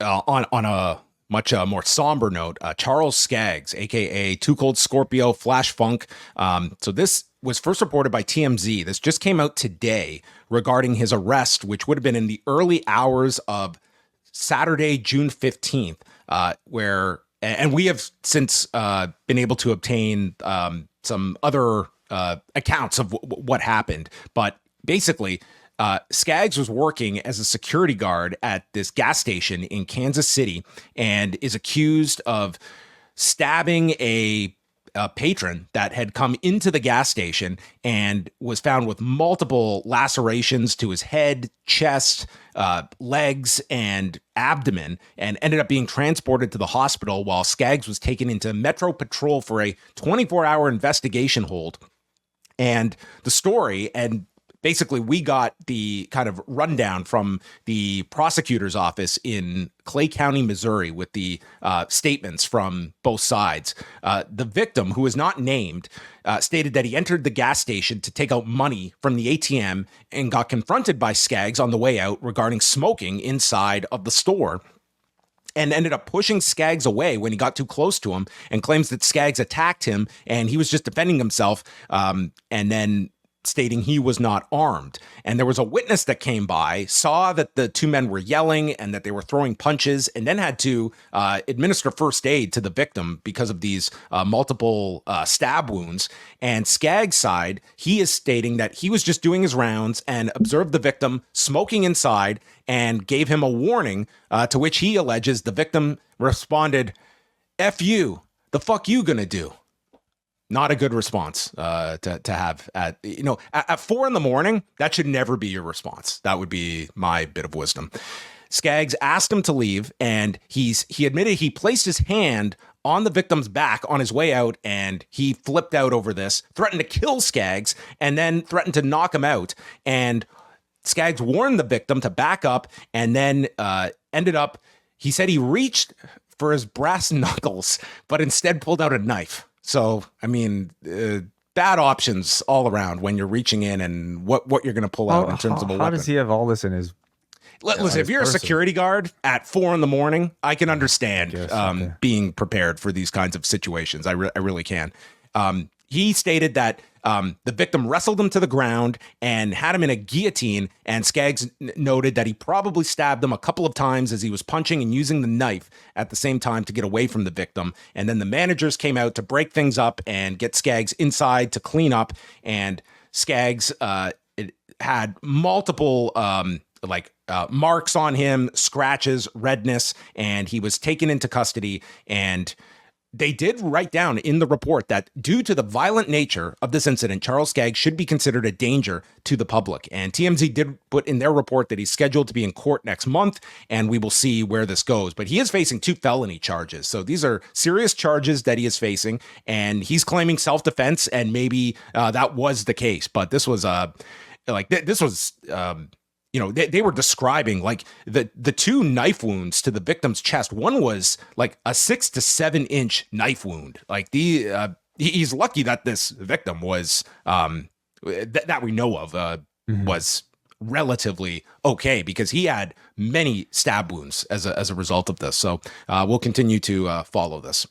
on a much more somber note, Charles Skaggs, aka Too Cold Scorpio, Flash Funk. So this was first reported by TMZ. This just came out today regarding his arrest, which would have been in the early hours of Saturday, June 15th, where, and we have since been able to obtain some other accounts of what happened. But basically, Skaggs was working as a security guard at this gas station in Kansas City and is accused of stabbing a patron that had come into the gas station and was found with multiple lacerations to his head, chest, legs, and abdomen, and ended up being transported to the hospital while Skaggs was taken into Metro Patrol for a 24-hour investigation hold. And the story, and basically we got the kind of rundown from the prosecutor's office in Clay County, Missouri, with the statements from both sides. The victim, who is not named, stated that he entered the gas station to take out money from the ATM and got confronted by Skaggs on the way out regarding smoking inside of the store, and ended up pushing Skaggs away when he got too close to him, and claims that Skaggs attacked him and he was just defending himself, and then stating he was not armed. And there was a witness that came by, saw that the two men were yelling and that they were throwing punches, and then had to administer first aid to the victim because of these multiple stab wounds. And Skaggs' side, he is stating that he was just doing his rounds and observed the victim smoking inside and gave him a warning, to which he alleges the victim responded, "F you, the fuck you gonna do?" Not a good response to have at 4 a.m. That should never be your response. That would be my bit of wisdom. Skaggs asked him to leave, and he admitted he placed his hand on the victim's back on his way out, and he flipped out over this, threatened to kill Skaggs, and then threatened to knock him out. And Skaggs warned the victim to back up, and then he said he reached for his brass knuckles, but instead pulled out a knife. So, I mean, bad options all around when you're reaching in and what you're going to pull out in terms of a weapon. How does he have all this in his... Listen, if you're a security guard at 4 a.m, I can understand being prepared for these kinds of situations. I really can. He stated that the victim wrestled him to the ground and had him in a guillotine, and Skaggs noted that he probably stabbed him a couple of times as he was punching and using the knife at the same time to get away from the victim. And then the managers came out to break things up and get Skaggs inside to clean up, and Skaggs had multiple marks on him, scratches, redness, and he was taken into custody. And they did write down in the report that due to the violent nature of this incident, Charles Skaggs should be considered a danger to the public. And TMZ did put in their report that he's scheduled to be in court next month, and we will see where this goes. But he is facing 2 felony charges. So these are serious charges that he is facing, and he's claiming self-defense, and maybe that was the case. But this was they were describing like the 2 knife wounds to the victim's chest. One was like a 6 to 7 inch knife wound. Like he's lucky that this victim was that we know of was relatively okay, because he had many stab wounds as a result of this. So we'll continue to follow this.